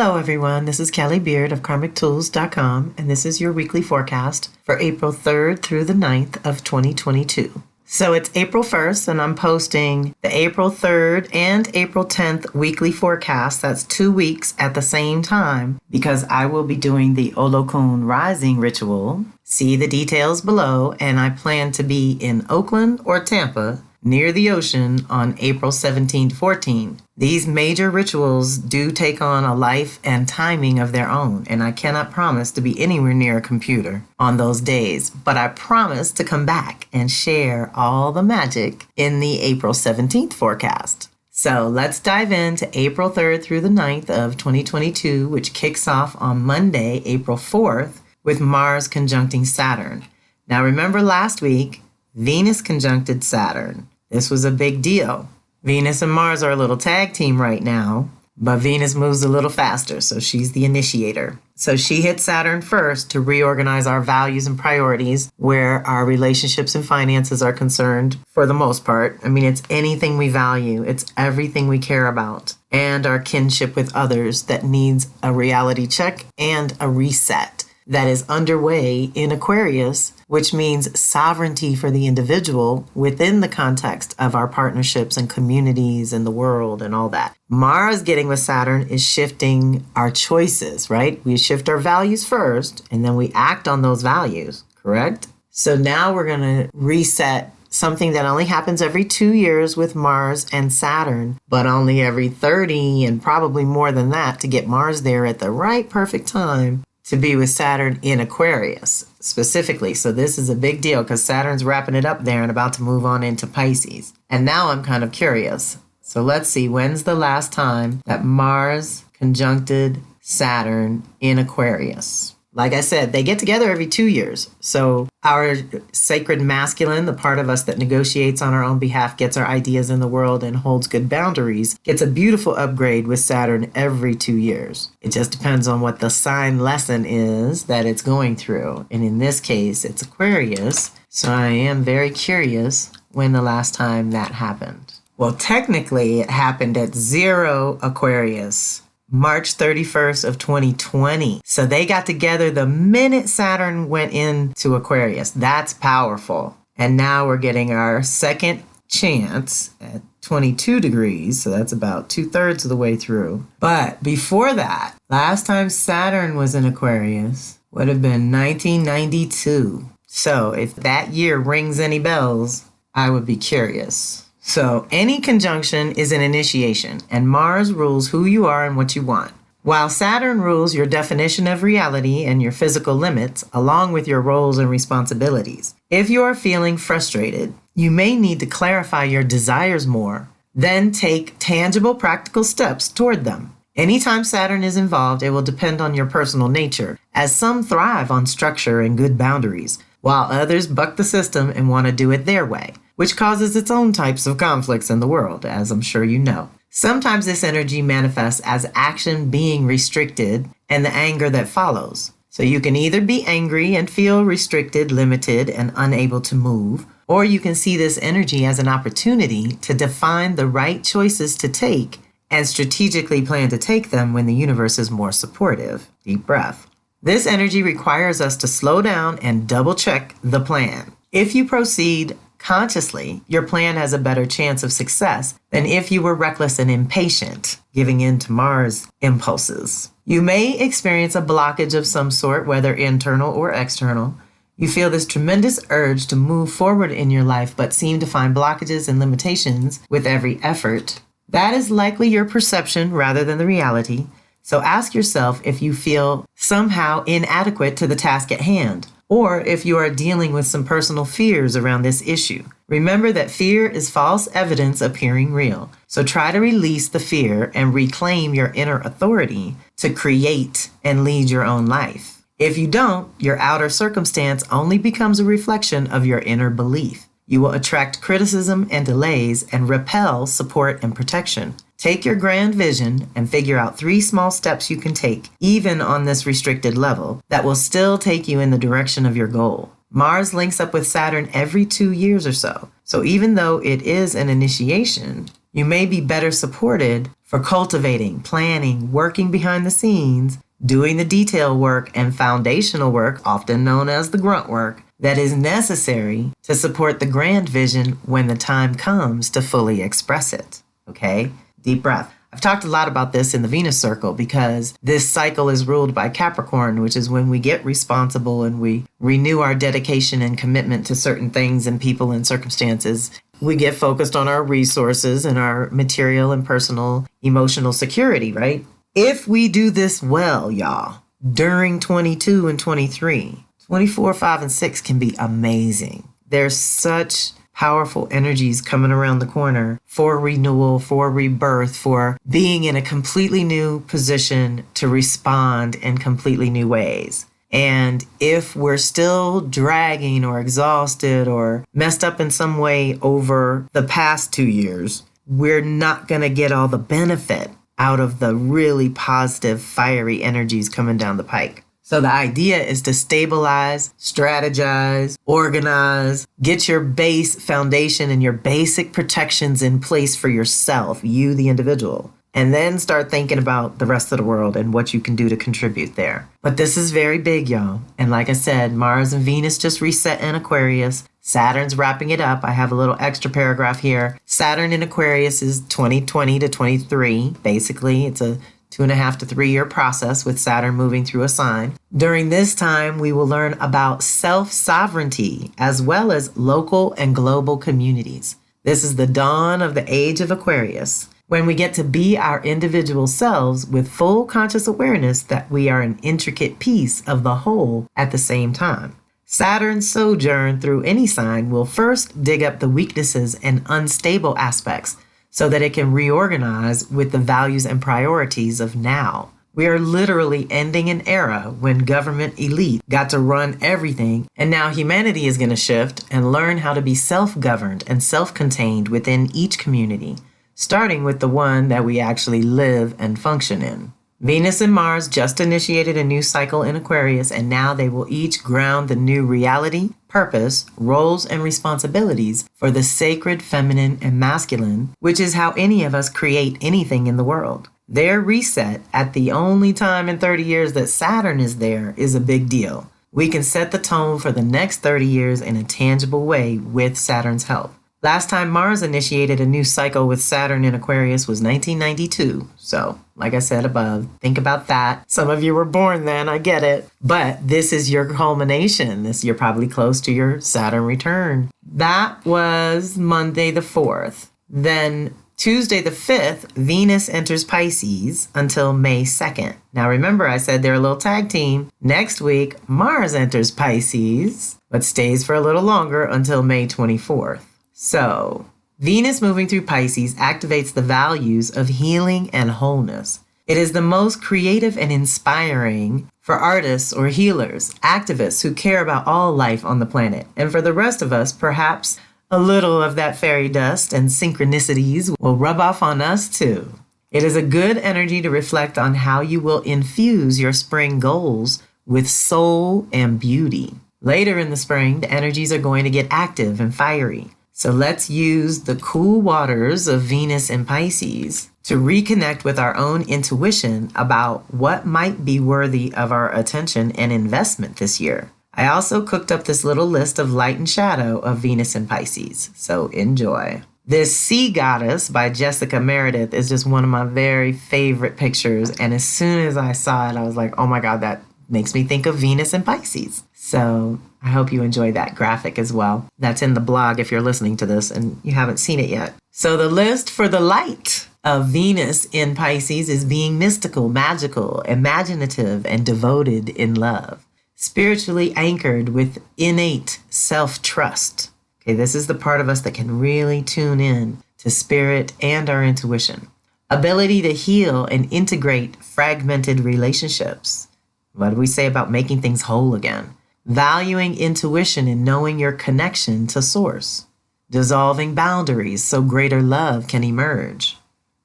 Hello everyone, this is Kelly Beard of KarmicTools.com, and this is your weekly forecast for April 3rd through the 9th of 2022. So it's April 1st, and I'm posting the April 3rd and April 10th weekly forecast. That's 2 weeks at the same time because I will be doing the Olokun Rising ritual. See the details below, and I plan to be in Oakland or Tampa near the ocean on April 17 to 14. These major rituals do take on a life and timing of their own, and I cannot promise to be anywhere near a computer on those days, but I promise to come back and share all the magic in the April 17th forecast. So let's dive into April 3rd through the 9th of 2022, which kicks off on Monday, April 4th, with Mars conjuncting Saturn. Now remember last week, Venus conjuncted Saturn. This was a big deal. Venus and Mars are a little tag team right now, but Venus moves a little faster, so she's the initiator. So she hit Saturn first to reorganize our values and priorities where our relationships and finances are concerned for the most part. I mean, it's anything we value. It's everything we care about and our kinship with others that needs a reality check and a reset that is underway in Aquarius, which means sovereignty for the individual within the context of our partnerships and communities and the world and all that. Mars getting with Saturn is shifting our choices, right? We shift our values first, and then we act on those values, correct? So now we're going to reset something that only happens every 2 years with Mars and Saturn, but only every 30 and probably more than that to get Mars there at the right perfect time to be with Saturn in Aquarius specifically. So this is a big deal because Saturn's wrapping it up there and about to move on into Pisces. And now I'm kind of curious. So let's see, when's the last time that Mars conjuncted Saturn in Aquarius? Like I said, they get together every 2 years. So our sacred masculine, the part of us that negotiates on our own behalf, gets our ideas in the world and holds good boundaries, gets a beautiful upgrade with Saturn every 2 years. It just depends on what the sign lesson is that it's going through. And in this case, it's Aquarius. So I am very curious when the last time that happened. Well, technically, it happened at 0 Aquarius. March 31st of 2020. So they got together the minute Saturn went into Aquarius. That's powerful. And now we're getting our second chance at 22 degrees. So that's about 2/3 of the way through. But before that, last time Saturn was in Aquarius would have been 1992. So if that year rings any bells, I would be curious. So any conjunction is an initiation, and Mars rules who you are and what you want, while Saturn rules your definition of reality and your physical limits, along with your roles and responsibilities. If you are feeling frustrated, you may need to clarify your desires more, then take tangible, practical steps toward them. Anytime Saturn is involved, it will depend on your personal nature, as some thrive on structure and good boundaries, while others buck the system and want to do it their way, which causes its own types of conflicts in the world, as I'm sure you know. Sometimes this energy manifests as action being restricted and the anger that follows. So you can either be angry and feel restricted, limited, and unable to move, or you can see this energy as an opportunity to define the right choices to take and strategically plan to take them when the universe is more supportive. Deep breath. This energy requires us to slow down and double check the plan. If you proceed consciously, your plan has a better chance of success than if you were reckless and impatient, giving in to Mars impulses. You may experience a blockage of some sort, whether internal or external. You feel this tremendous urge to move forward in your life, but seem to find blockages and limitations with every effort. That is likely your perception rather than the reality. So ask yourself if you feel somehow inadequate to the task at hand, or if you are dealing with some personal fears around this issue. Remember that fear is false evidence appearing real. So try to release the fear and reclaim your inner authority to create and lead your own life. If you don't, your outer circumstance only becomes a reflection of your inner belief. You will attract criticism and delays and repel support and protection. Take your grand vision and figure out 3 small steps you can take, even on this restricted level, that will still take you in the direction of your goal. Mars links up with Saturn every 2 years or so. So even though it is an initiation, you may be better supported for cultivating, planning, working behind the scenes, doing the detail work and foundational work, often known as the grunt work, that is necessary to support the grand vision when the time comes to fully express it. Okay? Deep breath. I've talked a lot about this in the Venus circle because this cycle is ruled by Capricorn, which is when we get responsible and we renew our dedication and commitment to certain things and people and circumstances. We get focused on our resources and our material and personal emotional security, right? If we do this well, y'all, during 22 and 23, 24, 5, and 6 can be amazing. There's such powerful energies coming around the corner for renewal, for rebirth, for being in a completely new position to respond in completely new ways. And if we're still dragging or exhausted or messed up in some way over the past 2 years, we're not going to get all the benefit out of the really positive, fiery energies coming down the pike. So the idea is to stabilize, strategize, organize, get your base foundation and your basic protections in place for yourself, you, the individual, and then start thinking about the rest of the world and what you can do to contribute there. But this is very big, y'all. And like I said, Mars and Venus just reset in Aquarius. Saturn's wrapping it up. I have a little extra paragraph here. Saturn in Aquarius is 2020 to 23. Basically, it's a 2.5 to 3 year process with Saturn moving through a sign. During this time, we will learn about self-sovereignty as well as local and global communities. This is the dawn of the age of Aquarius, when we get to be our individual selves with full conscious awareness that we are an intricate piece of the whole at the same time. Saturn's sojourn through any sign will first dig up the weaknesses and unstable aspects so that it can reorganize with the values and priorities of now. We are literally ending an era when government elite got to run everything, and now humanity is going to shift and learn how to be self-governed and self-contained within each community, starting with the one that we actually live and function in. Venus and Mars just initiated a new cycle in Aquarius, and now they will each ground the new reality, purpose, roles, and responsibilities for the sacred feminine and masculine, which is how any of us create anything in the world. Their reset at the only time in 30 years that Saturn is there is a big deal. We can set the tone for the next 30 years in a tangible way with Saturn's help. Last time Mars initiated a new cycle with Saturn in Aquarius was 1992. So, like I said above, think about that. Some of you were born then, I get it. But this is your culmination. You're probably close to your Saturn return. That was Monday the 4th. Then Tuesday the 5th, Venus enters Pisces until May 2nd. Now remember, I said they're a little tag team. Next week, Mars enters Pisces, but stays for a little longer until May 24th. So, Venus moving through Pisces activates the values of healing and wholeness. It is the most creative and inspiring for artists or healers, activists who care about all life on the planet. And for the rest of us, perhaps a little of that fairy dust and synchronicities will rub off on us too. It is a good energy to reflect on how you will infuse your spring goals with soul and beauty. Later in the spring, the energies are going to get active and fiery. So let's use the cool waters of Venus and Pisces to reconnect with our own intuition about what might be worthy of our attention and investment this year. I also cooked up this little list of light and shadow of Venus and Pisces, so enjoy. This Sea Goddess by Jessica Meredith is just one of my very favorite pictures, and as soon as I saw it, I was like, oh my God, that makes me think of Venus and Pisces. So I hope you enjoy that graphic as well. That's in the blog if you're listening to this and you haven't seen it yet. So the list for the light of Venus in Pisces is being mystical, magical, imaginative, and devoted in love. Spiritually anchored with innate self-trust. Okay, this is the part of us that can really tune in to spirit and our intuition. Ability to heal and integrate fragmented relationships. What do we say about making things whole again? Valuing intuition and knowing your connection to source. Dissolving boundaries so greater love can emerge.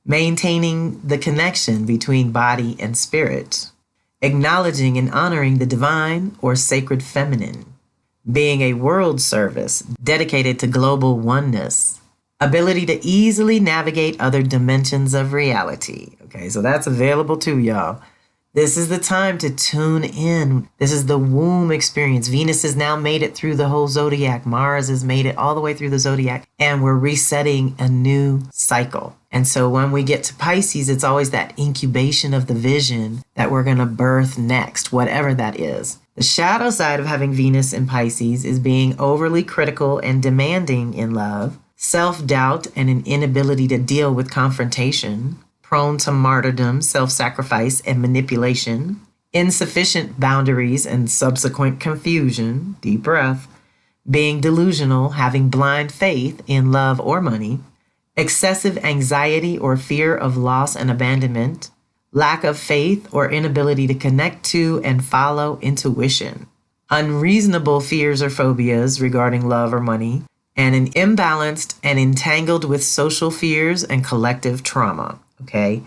Maintaining the connection between body and spirit. Acknowledging and honoring the divine or sacred feminine. Being a world service dedicated to global oneness. ability to easily navigate other dimensions of reality. Okay, so that's available too, y'all. This is the time to tune in. This is the womb experience. Venus has now made it through the whole zodiac. Mars has made it all the way through the zodiac. And we're resetting a new cycle. And so when we get to Pisces, it's always that incubation of the vision that we're going to birth next, whatever that is. The shadow side of having Venus in Pisces is being overly critical and demanding in love, self-doubt and an inability to deal with confrontation, prone to martyrdom, self-sacrifice, and manipulation, insufficient boundaries and subsequent confusion, deep breath, being delusional, having blind faith in love or money, excessive anxiety or fear of loss and abandonment, lack of faith or inability to connect to and follow intuition, unreasonable fears or phobias regarding love or money, and an imbalanced and entangled with social fears and collective trauma. Okay.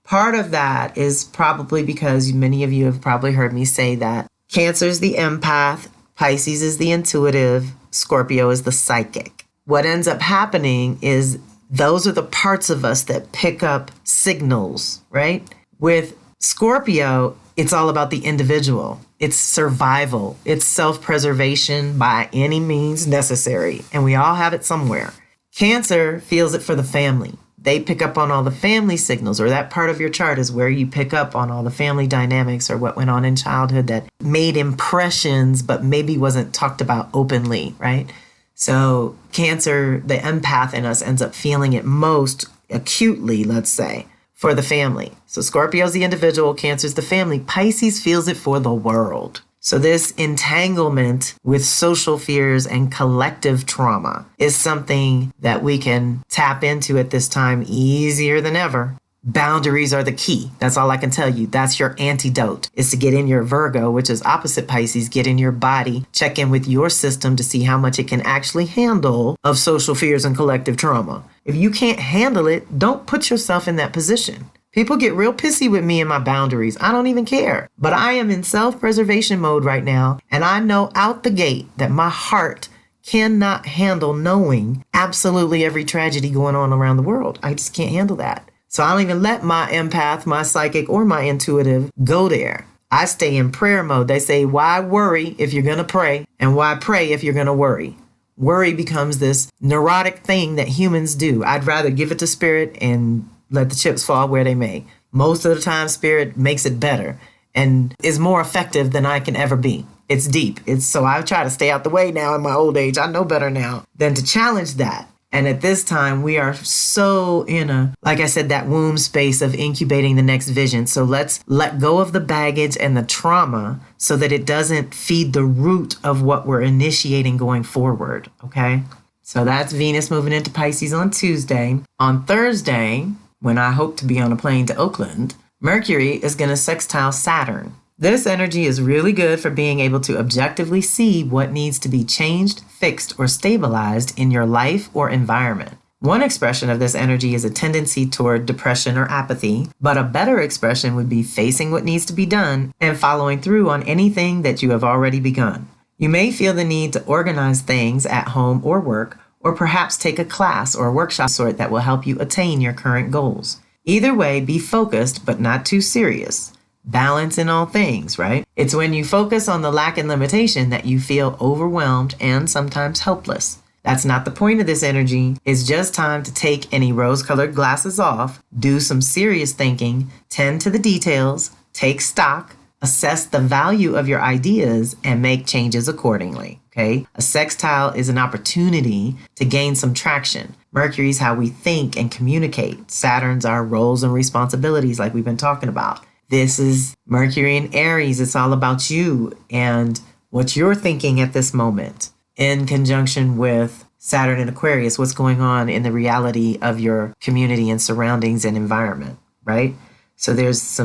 Part of that is probably because many of you have probably heard me say that Cancer is the empath, Pisces is the intuitive, Scorpio is the psychic. What ends up happening is those are the parts of us that pick up signals, right? With Scorpio, it's all about the individual. It's survival. It's self-preservation by any means necessary. And we all have it somewhere. Cancer feels it for the family. They pick up on all the family signals, or that part of your chart is where you pick up on all the family dynamics or what went on in childhood that made impressions, but maybe wasn't talked about openly, right? So Cancer, the empath in us, ends up feeling it most acutely, let's say, for the family. So Scorpio's the individual, Cancer's the family. Pisces feels it for the world. So this entanglement with social fears and collective trauma is something that we can tap into at this time easier than ever. Boundaries are the key. That's all I can tell you. That's your antidote, is to get in your Virgo, which is opposite Pisces, get in your body, check in with your system to see how much it can actually handle of social fears and collective trauma. If you can't handle it, don't put yourself in that position. People get real pissy with me and my boundaries. I don't even care. But I am in self-preservation mode right now, and I know out the gate that my heart cannot handle knowing absolutely every tragedy going on around the world. I just can't handle that. So I don't even let my empath, my psychic, or my intuitive go there. I stay in prayer mode. They say, why worry if you're going to pray? And why pray if you're going to worry? Worry becomes this neurotic thing that humans do. I'd rather give it to spirit and let the chips fall where they may. Most of the time, spirit makes it better and is more effective than I can ever be. It's deep. So I try to stay out the way now in my old age. I know better now than to challenge that. And at this time, we are so in like I said, that womb space of incubating the next vision. So let's let go of the baggage and the trauma so that it doesn't feed the root of what we're initiating going forward. Okay. So that's Venus moving into Pisces on Tuesday. On Thursday, when I hope to be on a plane to Oakland, Mercury is going to sextile Saturn. This energy is really good for being able to objectively see what needs to be changed, fixed, or stabilized in your life or environment. One expression of this energy is a tendency toward depression or apathy, but a better expression would be facing what needs to be done and following through on anything that you have already begun. You may feel the need to organize things at home or work, or perhaps take a class or workshop sort that will help you attain your current goals. Either way, be focused, but not too serious. Balance in all things, right? It's when you focus on the lack and limitation that you feel overwhelmed and sometimes helpless. That's not the point of this energy. It's just time to take any rose-colored glasses off, do some serious thinking, tend to the details, take stock, assess the value of your ideas, and make changes accordingly. Okay? A sextile is an opportunity to gain some traction. Mercury's how we think and communicate. Saturn's our roles and responsibilities, like we've been talking about. This is Mercury in Aries. It's all about you and what you're thinking at this moment, in conjunction with Saturn in Aquarius, what's going on in the reality of your community and surroundings and environment, right? So there's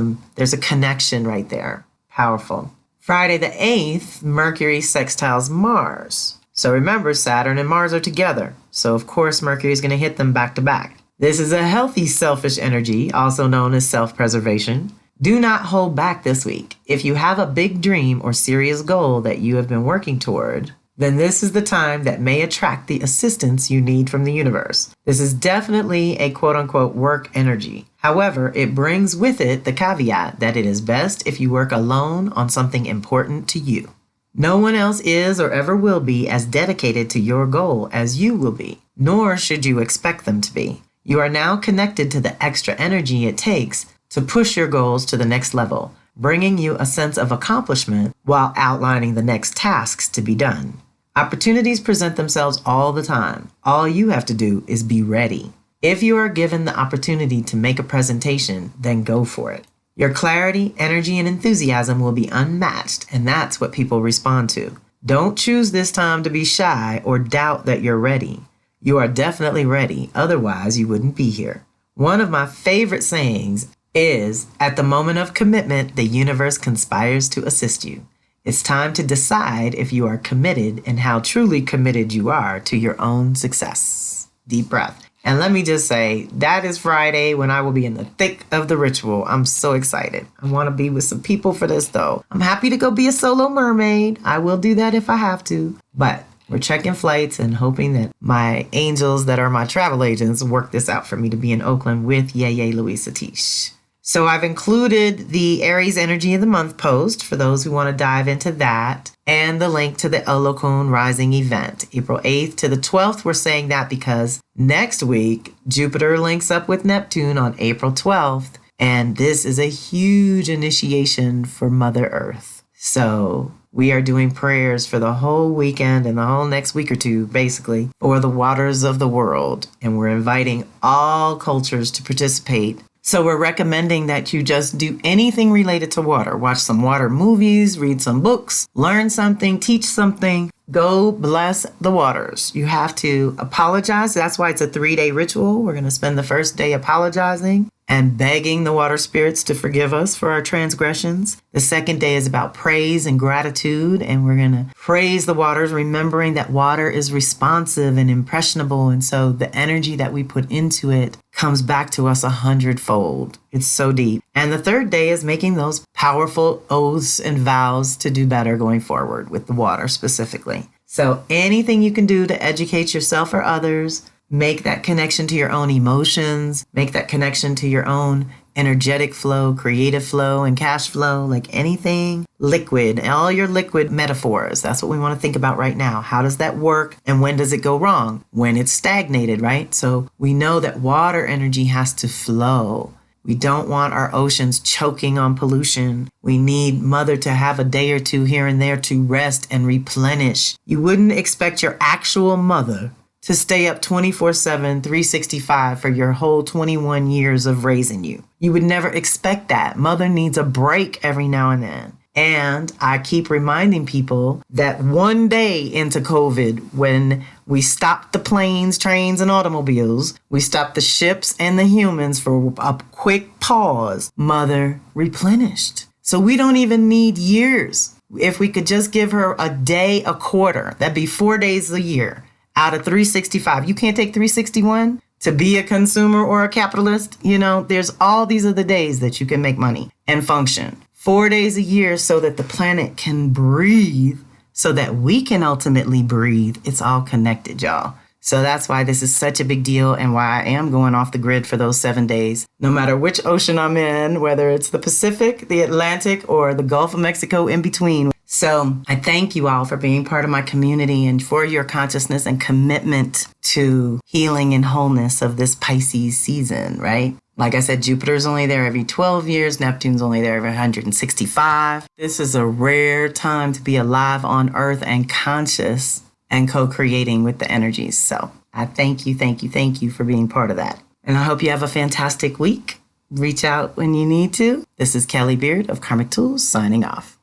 a connection right there. Powerful. Friday the 8th, Mercury sextiles Mars. So remember, Saturn and Mars are together. So of course, Mercury is going to hit them back to back. This is a healthy selfish energy, also known as self-preservation. Do not hold back this week. If you have a big dream or serious goal that you have been working toward, then this is the time that may attract the assistance you need from the universe. This is definitely a quote-unquote work energy. However, it brings with it the caveat that it is best if you work alone on something important to you. No one else is or ever will be as dedicated to your goal as you will be, nor should you expect them to be. You are now connected to the extra energy it takes to push your goals to the next level, bringing you a sense of accomplishment while outlining the next tasks to be done. Opportunities present themselves all the time. All you have to do is be ready. If you are given the opportunity to make a presentation, then go for it. Your clarity, energy, and enthusiasm will be unmatched, and that's what people respond to. Don't choose this time to be shy or doubt that you're ready. You are definitely ready, otherwise you wouldn't be here. One of my favorite sayings is, at the moment of commitment, the universe conspires to assist you. It's time to decide if you are committed and how truly committed you are to your own success. Deep breath. And let me just say, that is Friday when I will be in the thick of the ritual. I'm so excited. I want to be with some people for this, though. I'm happy to go be a solo mermaid. I will do that if I have to. But we're checking flights and hoping that my angels that are my travel agents work this out for me to be in Oakland with Yeye Louise Satish. So I've included the Aries Energy of the Month post for those who want to dive into that, and the link to the Olokun Rising event, April 8th to the 12th. We're saying that because next week, Jupiter links up with Neptune on April 12th, and this is a huge initiation for Mother Earth. So we are doing prayers for the whole weekend and the whole next week or two, basically, for the waters of the world, and we're inviting all cultures to participate. So we're recommending that you just do anything related to water. Watch some water movies, read some books, learn something, teach something. Go bless the waters. You have to apologize. That's why it's a 3-day ritual. We're going to spend the first day apologizing and begging the water spirits to forgive us for our transgressions. The second day is about praise and gratitude, and we're going to praise the waters, remembering that water is responsive and impressionable, and so the energy that we put into it comes back to us 100-fold. It's so deep. And the third day is making those powerful oaths and vows to do better going forward with the water specifically. So anything you can do to educate yourself or others, make that connection to your own emotions, make that connection to your own energetic flow, creative flow, and cash flow, like anything liquid, all your liquid metaphors. That's what we want to think about right now. How does that work? And when does it go wrong? When it's stagnated, right? So we know that water energy has to flow. We don't want our oceans choking on pollution. We need Mother to have a day or two here and there to rest and replenish. You wouldn't expect your actual mother to stay up 24/7, 365 for your whole 21 years of raising you. You would never expect that. Mother needs a break every now and then. And I keep reminding people that one day into COVID, when we stopped the planes, trains, and automobiles, we stopped the ships and the humans for a quick pause, Mother replenished. So we don't even need years. If we could just give her a day a quarter, that'd be 4 days a year. Out of 365, you can't take 361 to be a consumer or a capitalist. You know, there's all these other days that you can make money and function. 4 days a year so that the planet can breathe, so that we can ultimately breathe. It's all connected, y'all. So that's why this is such a big deal and why I am going off the grid for those 7 days. No matter which ocean I'm in, whether it's the Pacific, the Atlantic, or the Gulf of Mexico in between. So I thank you all for being part of my community and for your consciousness and commitment to healing and wholeness of this Pisces season, right? Like I said, Jupiter's only there every 12 years. Neptune's only there every 165. This is a rare time to be alive on Earth and conscious and co-creating with the energies. So I thank you for being part of that. And I hope you have a fantastic week. Reach out when you need to. This is Kelly Beard of Karmic Tools signing off.